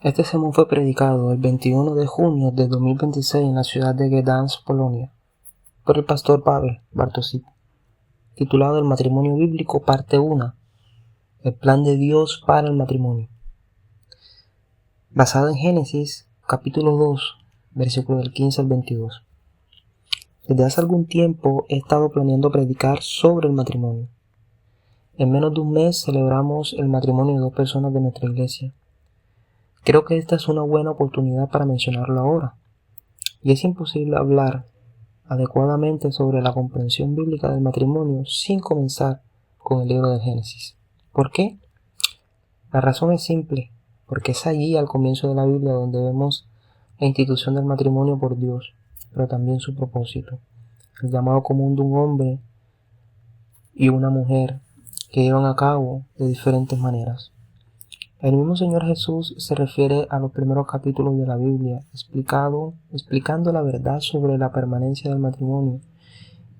Este sermón fue predicado el 21 de junio de 2026 en la ciudad de Gdansk, Polonia, por el pastor Paweł Bartosik, titulado El matrimonio bíblico, parte 1, el plan de Dios para el matrimonio. Basado en Génesis, capítulo 2, versículos del 15 al 22. Desde hace algún tiempo he estado planeando predicar sobre el matrimonio. En menos de un mes celebramos el matrimonio de 2 personas de nuestra iglesia. Creo que esta es una buena oportunidad para mencionarlo ahora, y es imposible hablar adecuadamente sobre la comprensión bíblica del matrimonio sin comenzar con el libro de Génesis. ¿Por qué? La razón es simple, porque es allí al comienzo de la Biblia donde vemos la institución del matrimonio por Dios, pero también su propósito, el llamado común de un hombre y una mujer que llevan a cabo de diferentes maneras. El mismo Señor Jesús se refiere a los primeros capítulos de la Biblia, explicando la verdad sobre la permanencia del matrimonio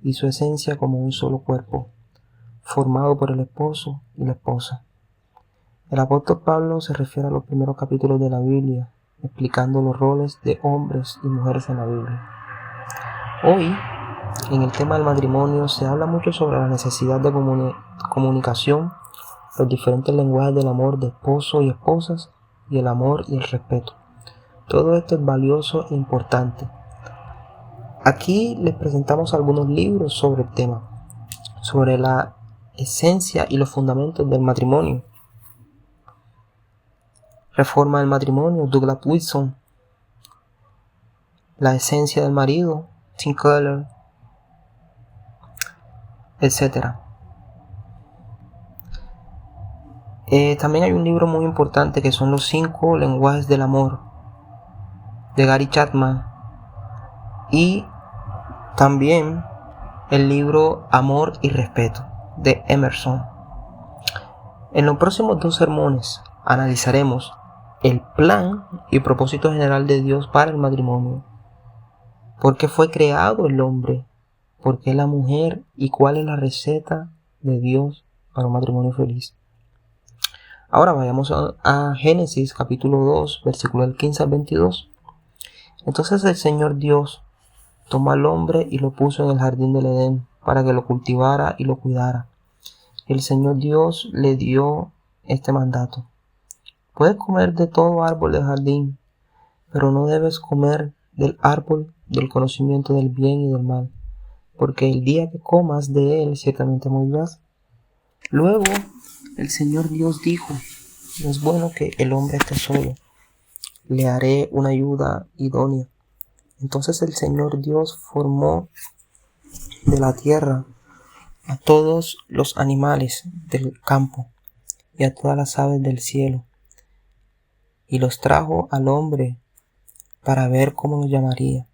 y su esencia como un solo cuerpo, formado por el esposo y la esposa. El apóstol Pablo se refiere a los primeros capítulos de la Biblia, explicando los roles de hombres y mujeres en la Biblia. Hoy, en el tema del matrimonio, se habla mucho sobre la necesidad de comunicación, los diferentes lenguajes del amor de esposo y esposas, y el amor y el respeto. Todo esto es valioso e importante. Aquí les presentamos algunos libros sobre el tema, sobre la esencia y los fundamentos del matrimonio. Reforma del matrimonio, Douglas Wilson. La esencia del marido, Tim Keller, etc. También hay un libro muy importante que son los 5 lenguajes del amor, de Gary Chapman, y también el libro Amor y Respeto, de Emerson. En los próximos 2 sermones analizaremos el plan y propósito general de Dios para el matrimonio, por qué fue creado el hombre, por qué la mujer y cuál es la receta de Dios para un matrimonio feliz. Ahora vayamos a Génesis capítulo 2, versículo del 15 al 22. Entonces el Señor Dios tomó al hombre y lo puso en el jardín del Edén para que lo cultivara y lo cuidara. El Señor Dios le dio este mandato: puedes comer de todo árbol del jardín, pero no debes comer del árbol del conocimiento del bien y del mal, porque el día que comas de él ciertamente morirás. Luego el Señor Dios dijo: no es bueno que el hombre esté solo, le haré una ayuda idónea. Entonces el Señor Dios formó de la tierra a todos los animales del campo y a todas las aves del cielo, y los trajo al hombre para ver cómo los llamaría.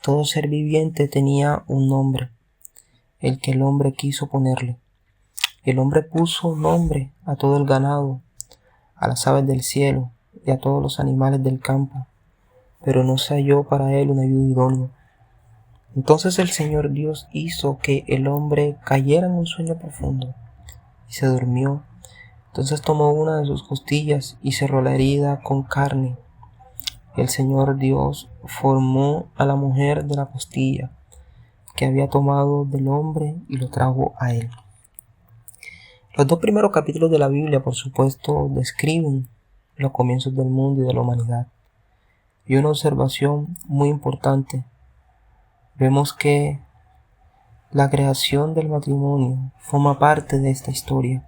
Todo ser viviente tenía un nombre, el que el hombre quiso ponerle. El hombre puso nombre a todo el ganado, a las aves del cielo y a todos los animales del campo, pero no se halló para él una ayuda idónea. Entonces el Señor Dios hizo que el hombre cayera en un sueño profundo y se durmió. Entonces tomó una de sus costillas y cerró la herida con carne. El Señor Dios formó a la mujer de la costilla que había tomado del hombre y lo trajo a él. Los 2 primeros capítulos de la Biblia, por supuesto, describen los comienzos del mundo y de la humanidad. Y una observación muy importante: vemos que la creación del matrimonio forma parte de esta historia.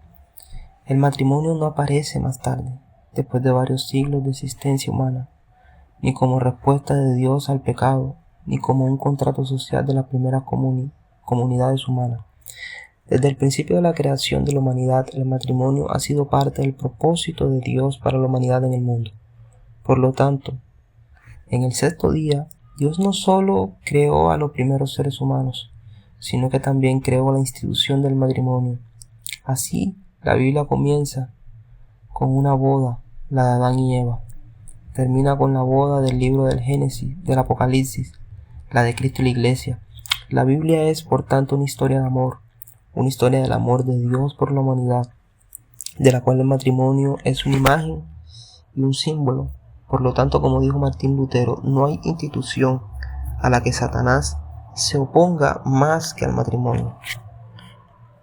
El matrimonio no aparece más tarde, después de varios siglos de existencia humana, ni como respuesta de Dios al pecado, ni como un contrato social de las primeras comunidades humanas. Desde el principio de la creación de la humanidad, el matrimonio ha sido parte del propósito de Dios para la humanidad en el mundo. Por lo tanto, en el 6º día, Dios no solo creó a los primeros seres humanos, sino que también creó la institución del matrimonio. Así, la Biblia comienza con una boda, la de Adán y Eva. Termina con la boda del libro del Génesis, del Apocalipsis, la de Cristo y la Iglesia. La Biblia es, por tanto, una historia de amor, una historia del amor de Dios por la humanidad, de la cual el matrimonio es una imagen y un símbolo. Por lo tanto, como dijo Martín Lutero, no hay institución a la que Satanás se oponga más que al matrimonio.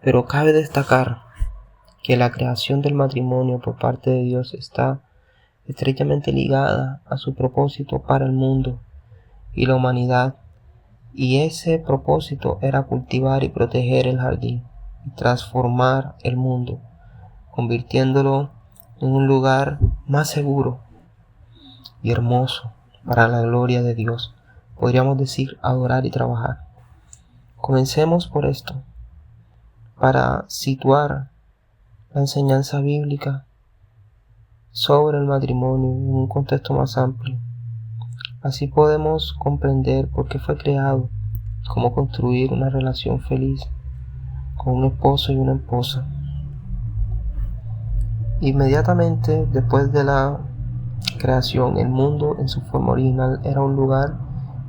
Pero cabe destacar que la creación del matrimonio por parte de Dios está estrechamente ligada a su propósito para el mundo y la humanidad, y ese propósito era cultivar y proteger el jardín y transformar el mundo, convirtiéndolo en un lugar más seguro y hermoso para la gloria de Dios. Podríamos decir adorar y trabajar. Comencemos por esto, para situar la enseñanza bíblica sobre el matrimonio en un contexto más amplio. Así podemos comprender por qué fue creado, cómo construir una relación feliz con un esposo y una esposa. Inmediatamente después de la creación, el mundo en su forma original era un lugar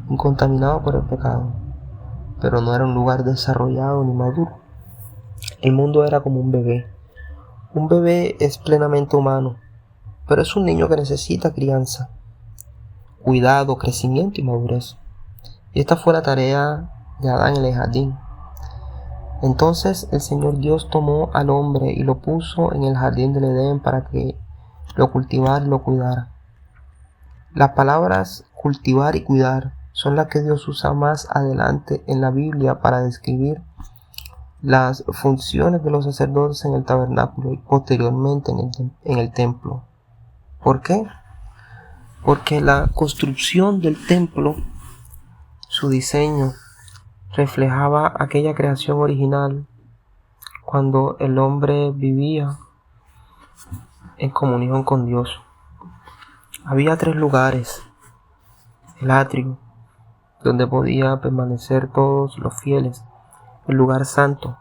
incontaminado por el pecado, pero no era un lugar desarrollado ni maduro. El mundo era como un bebé. Un bebé es plenamente humano, pero es un niño que necesita crianza, cuidado, crecimiento y madurez. Y esta fue la tarea de Adán en el jardín. Entonces el Señor Dios tomó al hombre y lo puso en el jardín del Edén para que lo cultivara y lo cuidara. Las palabras cultivar y cuidar son las que Dios usa más adelante en la Biblia para describir las funciones de los sacerdotes en el tabernáculo y posteriormente en el templo. ¿Por qué? Porque la construcción del templo, su diseño, reflejaba aquella creación original cuando el hombre vivía en comunión con Dios. Había 3 lugares: el atrio, donde podían permanecer todos los fieles; el lugar santo,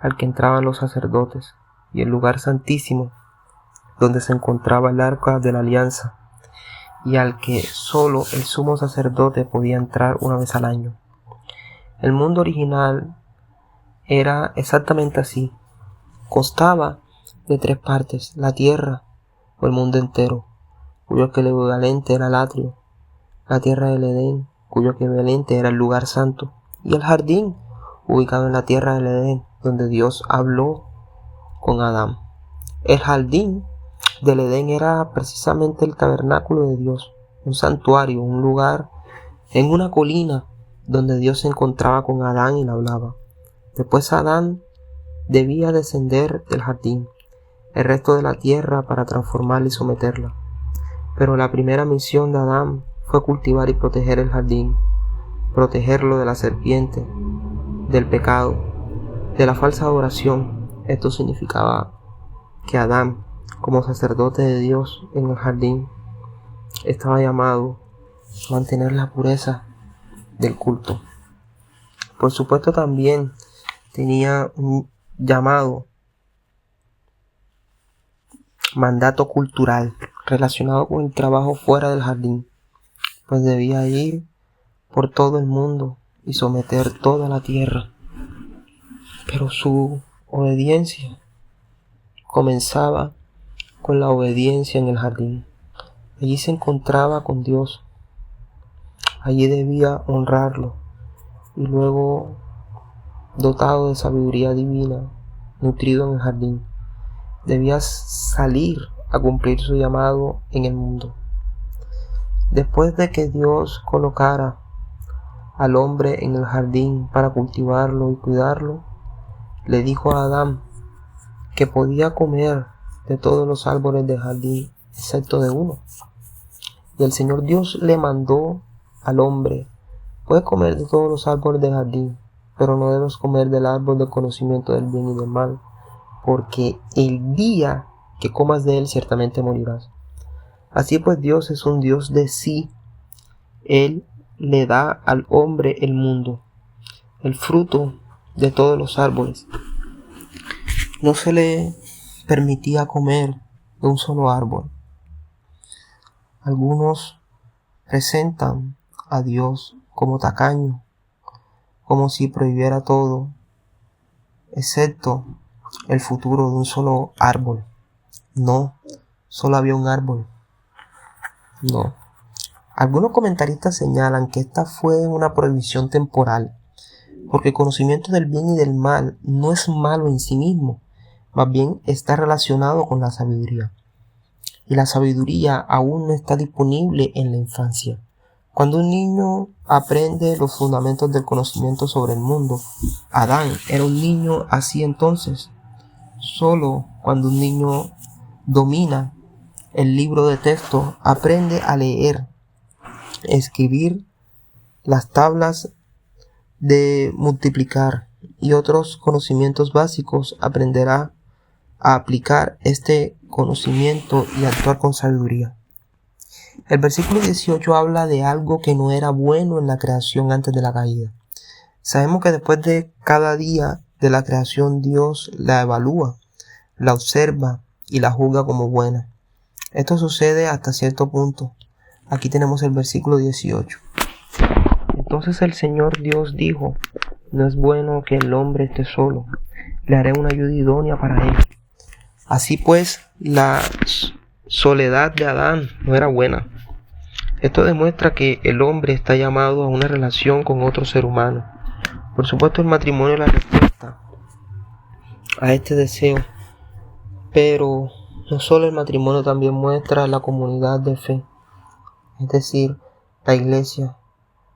al que entraban los sacerdotes; y el lugar santísimo, donde se encontraba el arca de la alianza, y al que solo el sumo sacerdote podía entrar una vez al año. El mundo original era exactamente así. Constaba de 3 partes: la tierra o el mundo entero, cuyo equivalente era el atrio; la tierra del Edén, cuyo equivalente era el lugar santo; y el jardín, ubicado en la tierra del Edén, donde Dios habló con Adán. El jardín del Edén era precisamente el tabernáculo de Dios, un santuario, un lugar en una colina donde Dios se encontraba con Adán y le hablaba. Después Adán debía descender del jardín, el resto de la tierra, para transformarla y someterla. Pero la primera misión de Adán fue cultivar y proteger el jardín, protegerlo de la serpiente, del pecado, de la falsa adoración. Esto significaba que Adán, como sacerdote de Dios en el jardín, estaba llamado a mantener la pureza del culto. Por supuesto, también tenía un llamado, mandato cultural relacionado con el trabajo fuera del jardín, pues debía ir por todo el mundo y someter toda la tierra. Pero su obediencia comenzaba con la obediencia en el jardín. Allí se encontraba con Dios, allí debía honrarlo, y luego, dotado de sabiduría divina, nutrido en el jardín, debía salir a cumplir su llamado en el mundo. Después de que Dios colocara al hombre en el jardín para cultivarlo y cuidarlo, le dijo a Adán que podía comer de todos los árboles del jardín, excepto de uno. Y el Señor Dios le mandó al hombre: puedes comer de todos los árboles del jardín, pero no debes comer del árbol del conocimiento del bien y del mal, porque el día que comas de él ciertamente morirás. Así pues, Dios es un Dios de sí. Él le da al hombre el mundo, el fruto de todos los árboles. No se le permitía comer de un solo árbol. Algunos presentan a Dios como tacaño, como si prohibiera todo, excepto el futuro de un solo árbol. No, solo había un árbol, No. Algunos comentaristas señalan que esta fue una prohibición temporal, porque el conocimiento del bien y del mal no es malo en sí mismo, más bien está relacionado con la sabiduría. Y la sabiduría aún no está disponible en la infancia. Cuando un niño aprende los fundamentos del conocimiento sobre el mundo, Adán era un niño así entonces. Solo cuando un niño domina el libro de texto, aprende a leer, escribir las tablas de multiplicar y otros conocimientos básicos, aprenderá a aplicar este conocimiento y actuar con sabiduría. El versículo 18 habla de algo que no era bueno en la creación antes de la caída. Sabemos que después de cada día de la creación Dios la evalúa, la observa y la juzga como buena. Esto sucede hasta cierto punto. Aquí tenemos el versículo 18. Entonces el Señor Dios dijo: no es bueno que el hombre esté solo, le haré una ayuda idónea para él. Así pues, la soledad de Adán no era buena. Esto demuestra que el hombre está llamado a una relación con otro ser humano. Por supuesto, el matrimonio es la respuesta a este deseo, pero no solo el matrimonio, también muestra la comunidad de fe, es decir, la iglesia.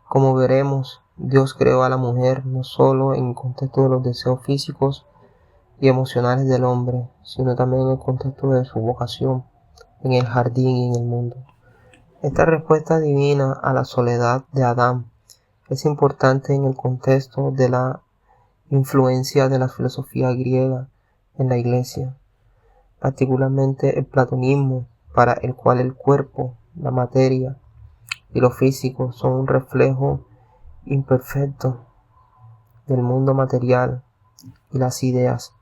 Como veremos, Dios creó a la mujer no solo en el contexto de los deseos físicos y emocionales del hombre, sino también en el contexto de su vocación en el jardín y en el mundo. Esta respuesta divina a la soledad de Adán es importante en el contexto de la influencia de la filosofía griega en la iglesia, particularmente el platonismo, para el cual el cuerpo, la materia y lo físico son un reflejo imperfecto del mundo material y las ideas.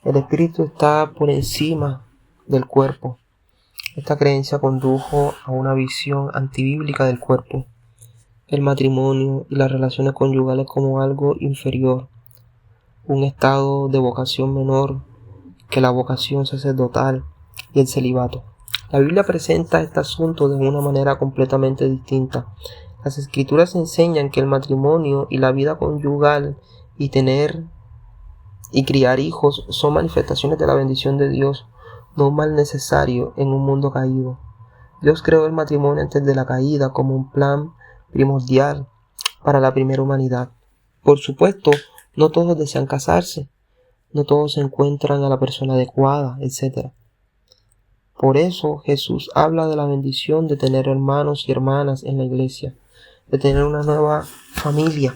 El espíritu está por encima del cuerpo. Esta creencia condujo a una visión antibíblica del cuerpo, el matrimonio y las relaciones conyugales como algo inferior, un estado de vocación menor que la vocación sacerdotal y el celibato. La Biblia presenta este asunto de una manera completamente distinta. Las Escrituras enseñan que el matrimonio y la vida conyugal y tener y criar hijos son manifestaciones de la bendición de Dios, no un mal necesario en un mundo caído. Dios creó el matrimonio antes de la caída como un plan primordial para la primera humanidad. Por supuesto, no todos desean casarse, no todos encuentran a la persona adecuada, etc. Por eso Jesús habla de la bendición de tener hermanos y hermanas en la iglesia, de tener una nueva familia.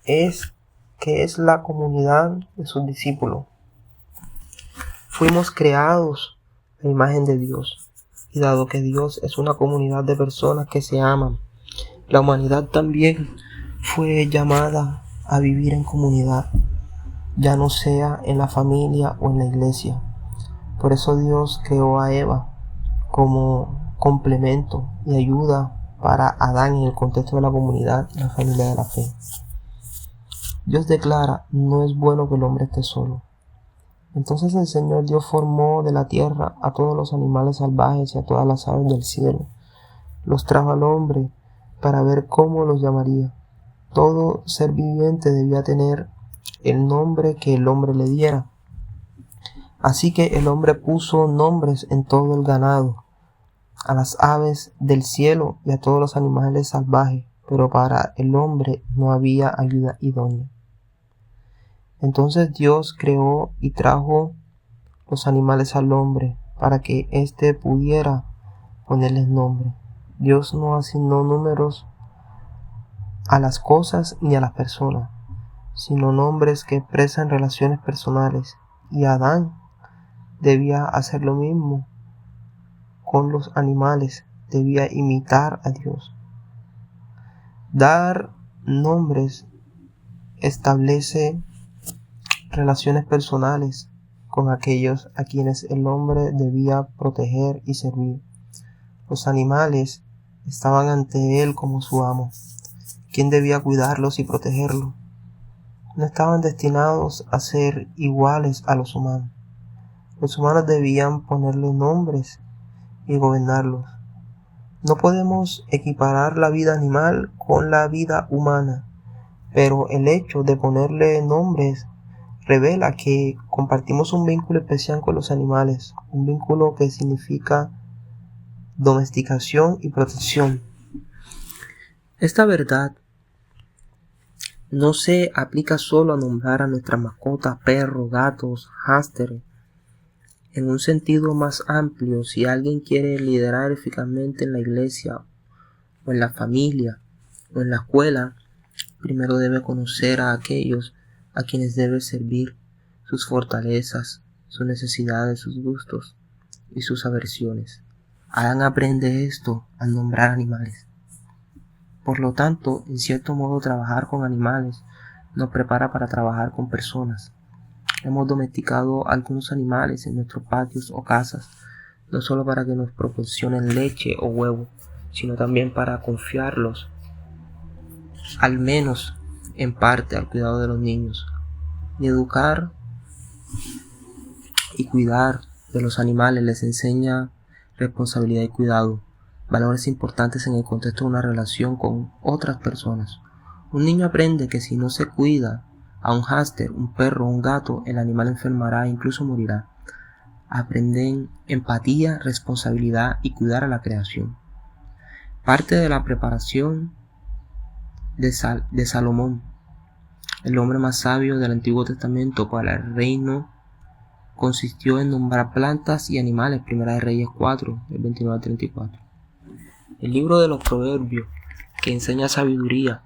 Que es la comunidad de sus discípulos. Fuimos creados a imagen de Dios, y dado que Dios es una comunidad de personas que se aman, la humanidad también fue llamada a vivir en comunidad, ya no sea en la familia o en la iglesia. Por eso Dios creó a Eva como complemento y ayuda para Adán en el contexto de la comunidad y la familia de la fe. Dios declara: no es bueno que el hombre esté solo. Entonces el Señor Dios formó de la tierra a todos los animales salvajes y a todas las aves del cielo. Los trajo al hombre para ver cómo los llamaría. Todo ser viviente debía tener el nombre que el hombre le diera. Así que el hombre puso nombres en todo el ganado, a las aves del cielo y a todos los animales salvajes, pero para el hombre no había ayuda idónea. Entonces Dios creó y trajo los animales al hombre para que éste pudiera ponerles nombre. Dios no asignó números a las cosas ni a las personas, sino nombres que expresan relaciones personales, y Adán debía hacer lo mismo con los animales, debía imitar a Dios. Dar nombres establece relaciones personales con aquellos a quienes el hombre debía proteger y servir. Los animales estaban ante él como su amo, quien debía cuidarlos y protegerlos. No estaban destinados a ser iguales a los humanos. Los humanos debían ponerle nombres y gobernarlos. No podemos equiparar la vida animal con la vida humana, pero el hecho de ponerle nombres revela que compartimos un vínculo especial con los animales, un vínculo que significa domesticación y protección. Esta verdad no se aplica solo a nombrar a nuestras mascotas, perros, gatos, hámster. En un sentido más amplio, si alguien quiere liderar eficazmente en la iglesia, o en la familia, o en la escuela, primero debe conocer a aquellos a quienes debe servir, sus fortalezas, sus necesidades, sus gustos y sus aversiones. Adán aprende esto al nombrar animales. Por lo tanto, en cierto modo, trabajar con animales nos prepara para trabajar con personas. Hemos domesticado algunos animales en nuestros patios o casas, no solo para que nos proporcionen leche o huevo, sino también para confiarlos, al menos en parte, al cuidado de los niños. Y educar y cuidar de los animales les enseña responsabilidad y cuidado, valores importantes en el contexto de una relación con otras personas. Un niño aprende que si no se cuida a un hámster, un perro o un gato, el animal enfermará e incluso morirá. Aprenden empatía, responsabilidad y cuidar a la creación. Parte de la preparación de Salomón, el hombre más sabio del Antiguo Testamento para el reino, consistió en nombrar plantas y animales. Primera de Reyes 4, del 29 al 34. El libro de los Proverbios, que enseña sabiduría,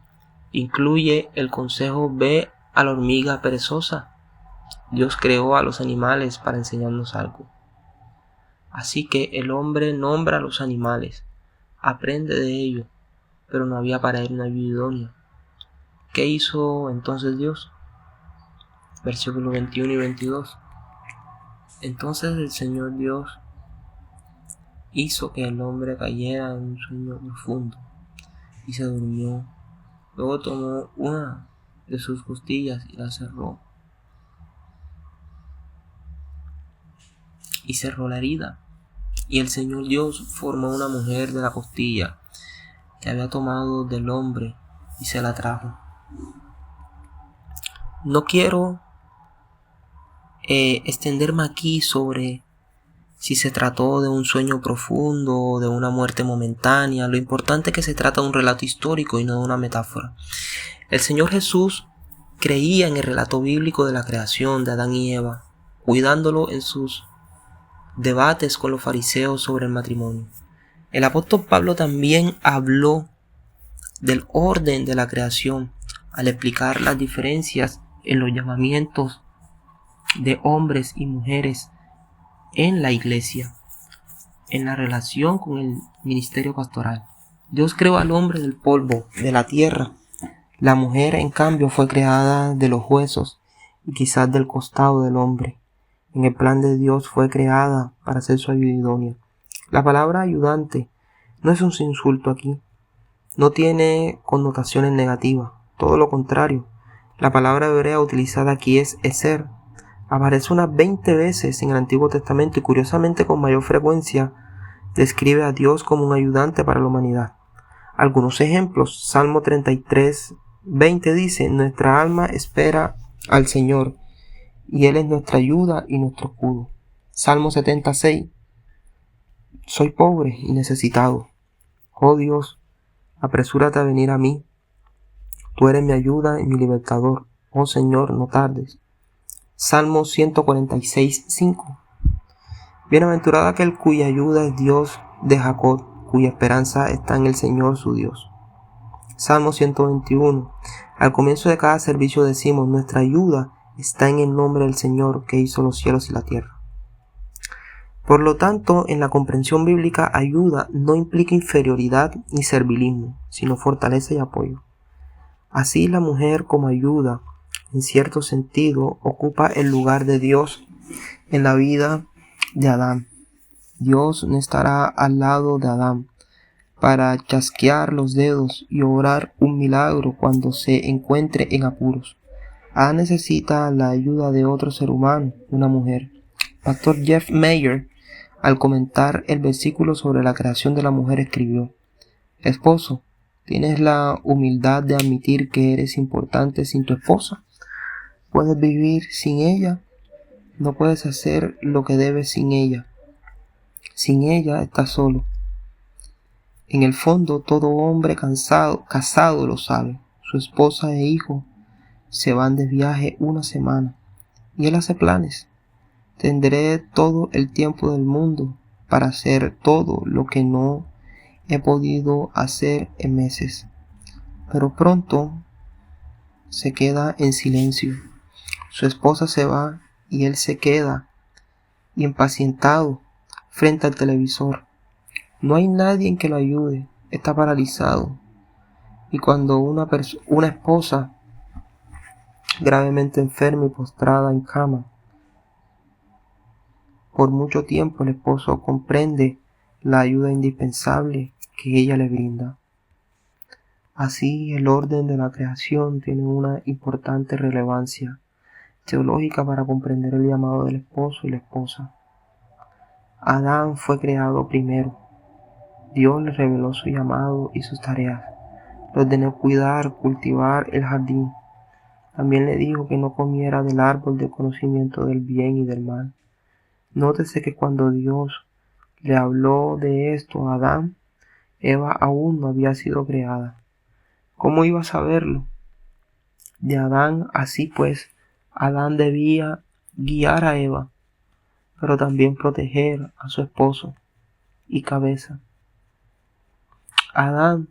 incluye el consejo: ve a la hormiga perezosa. Dios creó a los animales para enseñarnos algo. Así que el hombre nombra a los animales, aprende de ellos, pero no había para él una ayuda idónea. ¿Qué hizo entonces Dios? Versículos 21 y 22. Entonces el Señor Dios hizo que el hombre cayera en un sueño profundo y se durmió. Luego tomó una de sus costillas y la cerró. Y cerró la herida. Y el Señor Dios formó una mujer de la costilla que había tomado del hombre y se la trajo. No quiero extenderme aquí sobre si se trató de un sueño profundo o de una muerte momentánea. Lo importante es que se trata de un relato histórico y no de una metáfora. El Señor Jesús creía en el relato bíblico de la creación de Adán y Eva, cuidándolo en sus debates con los fariseos sobre el matrimonio. El apóstol Pablo también habló del orden de la creación al explicar las diferencias en los llamamientos de hombres y mujeres en la iglesia, en la relación con el ministerio pastoral. Dios creó al hombre del polvo de la tierra. La mujer, en cambio, fue creada de los huesos y quizás del costado del hombre. En el plan de Dios fue creada para ser su ayuda idónea. La palabra ayudante no es un insulto aquí. No tiene connotaciones negativas. Todo lo contrario. La palabra hebrea utilizada aquí es eser. Aparece unas 20 veces en el Antiguo Testamento y curiosamente con mayor frecuencia describe a Dios como un ayudante para la humanidad. Algunos ejemplos: Salmo 33, 20 dice: nuestra alma espera al Señor y Él es nuestra ayuda y nuestro escudo. Salmo 76: soy pobre y necesitado. Oh Dios, apresúrate a venir a mí. Tú eres mi ayuda y mi libertador. Oh Señor, no tardes. Salmo 146, 5. Bienaventurado aquel cuya ayuda es Dios de Jacob, cuya esperanza está en el Señor su Dios. Salmo 121. Al comienzo de cada servicio decimos: nuestra ayuda está en el nombre del Señor que hizo los cielos y la tierra. Por lo tanto, en la comprensión bíblica, ayuda no implica inferioridad ni servilismo, sino fortaleza y apoyo. Así, la mujer como ayuda, en cierto sentido, ocupa el lugar de Dios en la vida de Adán. Dios no estará al lado de Adán para chasquear los dedos y obrar un milagro cuando se encuentre en apuros. Adán necesita la ayuda de otro ser humano, una mujer. Pastor Jeff Mayer Al comentar el versículo sobre la creación de la mujer escribió: Esposo, ¿tienes la humildad de admitir que eres importante sin tu esposa? ¿Puedes vivir sin ella? No puedes hacer lo que debes sin ella. Sin ella estás solo. En el fondo, todo hombre casado lo sabe. Su esposa e hijo se van de viaje una semana y él hace planes. Tendré todo el tiempo del mundo para hacer todo lo que no he podido hacer en meses. Pero pronto se queda en silencio. Su esposa se va y él se queda impacientado frente al televisor. No hay nadie en que lo ayude, está paralizado. Y cuando una esposa gravemente enferma y postrada en cama, por mucho tiempo el esposo comprende la ayuda indispensable que ella le brinda. Así, el orden de la creación tiene una importante relevancia teológica para comprender el llamado del esposo y la esposa. Adán fue creado primero. Dios le reveló su llamado y sus tareas. Le ordenó cuidar, cultivar el jardín. También le dijo que no comiera del árbol del conocimiento del bien y del mal. Nótese que cuando Dios le habló de esto a Adán, Eva aún no había sido creada. ¿Cómo iba a saberlo? De Adán, así pues, Adán debía guiar a Eva, pero también proteger a su esposo y cabeza. Adán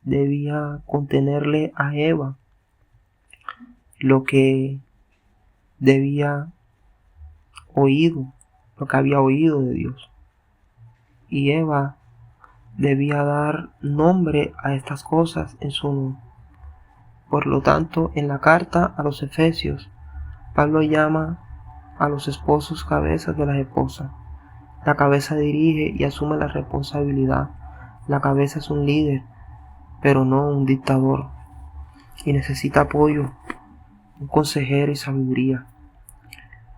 debía contenerle a Eva lo que había oído de Dios. Y Eva debía dar nombre a estas cosas en su honor. Por lo tanto, en la carta a los Efesios, Pablo llama a los esposos cabezas de las esposas. La cabeza dirige y asume la responsabilidad. La cabeza es un líder, pero no un dictador, y necesita apoyo, un consejero y sabiduría.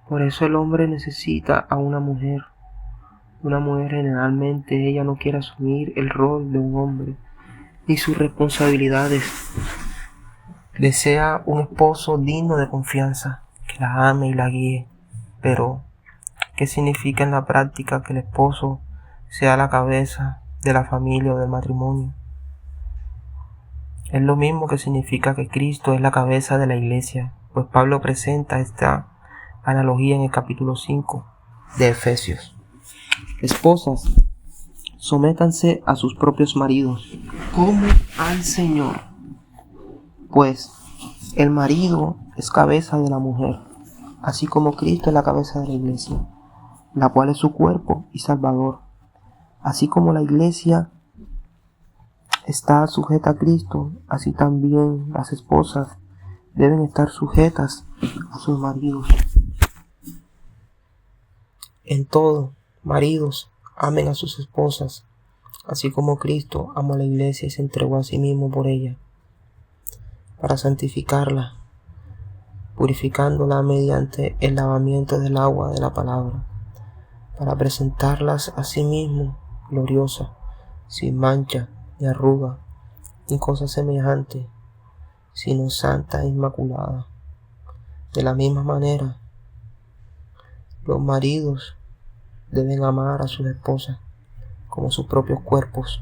Por eso el hombre necesita a una mujer. Una mujer generalmente ella no quiere asumir el rol de un hombre ni sus responsabilidades. Desea un esposo digno de confianza, que la ame y la guíe. Pero, ¿qué significa en la práctica que el esposo sea la cabeza de la familia o del matrimonio? Es lo mismo que significa que Cristo es la cabeza de la iglesia, pues Pablo presenta esta analogía en el capítulo 5 de Efesios. Esposas, sométanse a sus propios maridos, como al Señor, pues el marido es cabeza de la mujer, así como Cristo es la cabeza de la iglesia, la cual es su cuerpo y salvador. Así como la iglesia está sujeta a Cristo, así también las esposas deben estar sujetas a sus maridos. En todo, maridos, amen a sus esposas, así como Cristo amó a la iglesia y se entregó a sí mismo por ella, para santificarla, purificándola mediante el lavamiento del agua de la palabra, para presentarlas a sí mismo gloriosas, sin mancha, ni arruga, ni cosa semejante, sino santa e inmaculada. De la misma manera, los maridos deben amar a sus esposas como sus propios cuerpos.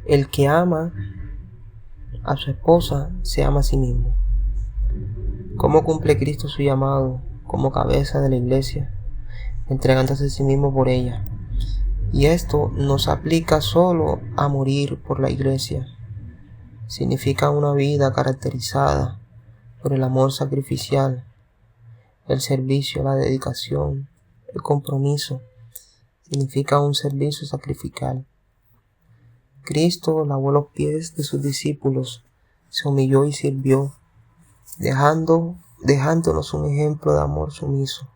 El que ama a su esposa se ama a sí mismo. ¿Cómo cumple Cristo su llamado como cabeza de la iglesia? Entregándose a sí mismo por ella. Y esto no se aplica solo a morir por la iglesia. Significa una vida caracterizada por el amor sacrificial, el servicio, la dedicación, el compromiso. Significa un servicio sacrificial. Cristo lavó los pies de sus discípulos, se humilló y sirvió, dejándonos un ejemplo de amor sumiso.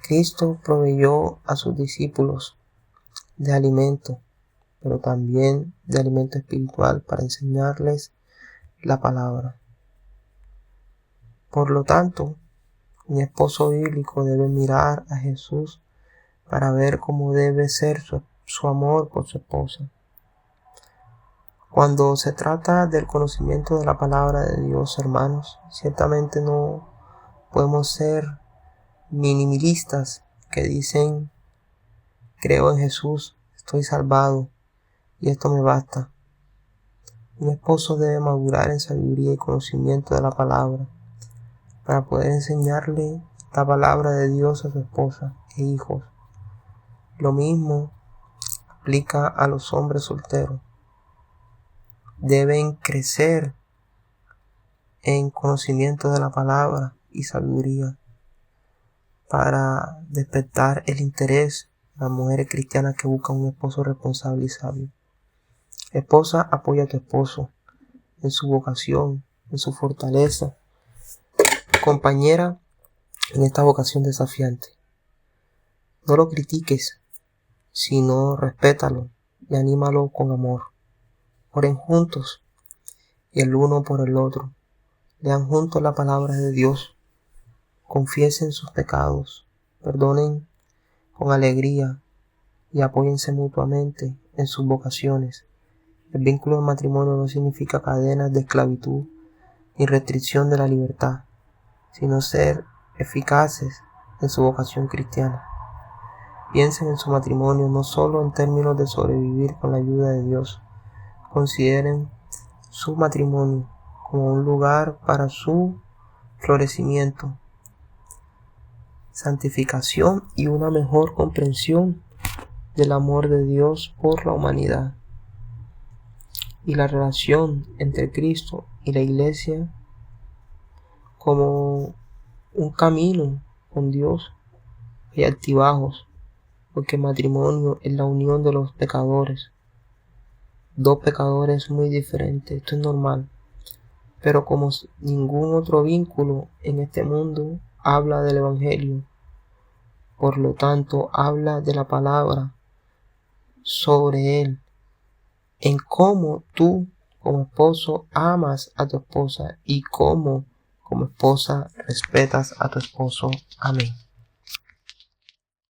Cristo proveyó a sus discípulos de alimento, pero también de alimento espiritual para enseñarles la palabra. Por lo tanto, Un esposo bíblico debe mirar a Jesús para ver cómo debe ser su amor por su esposa. Cuando se trata del conocimiento de la palabra de Dios, hermanos, ciertamente no podemos ser minimalistas que dicen: creo en Jesús, estoy salvado y esto me basta. Un esposo debe madurar en sabiduría y conocimiento de la palabra para poder enseñarle la palabra de Dios a su esposa e hijos. Lo mismo aplica a los hombres solteros. Deben crecer en conocimiento de la palabra y sabiduría para despertar el interés de las mujeres cristianas que buscan un esposo responsable y sabio. Esposa, apoya a tu esposo en su vocación, en su fortaleza. Compañera, en esta vocación desafiante. No lo critiques, sino respétalo y anímalo con amor. Oren juntos y el uno por el otro. Lean juntos la palabra de Dios. Confiesen sus pecados. Perdonen con alegría y apóyense mutuamente en sus vocaciones. El vínculo de matrimonio no significa cadenas de esclavitud ni restricción de la libertad, sino ser eficaces en su vocación cristiana. Piensen en su matrimonio no solo en términos de sobrevivir con la ayuda de Dios. Consideren su matrimonio como un lugar para su florecimiento, santificación y una mejor comprensión del amor de Dios por la humanidad. Y la relación entre Cristo y la Iglesia como un camino con Dios. Hay altibajos, porque el matrimonio es la unión de los pecadores. Dos pecadores muy diferentes, esto es normal. Pero como ningún otro vínculo en este mundo habla del Evangelio, por lo tanto habla de la palabra sobre él, en cómo tú como esposo amas a tu esposa y cómo como esposa respetas a tu esposo. Amén.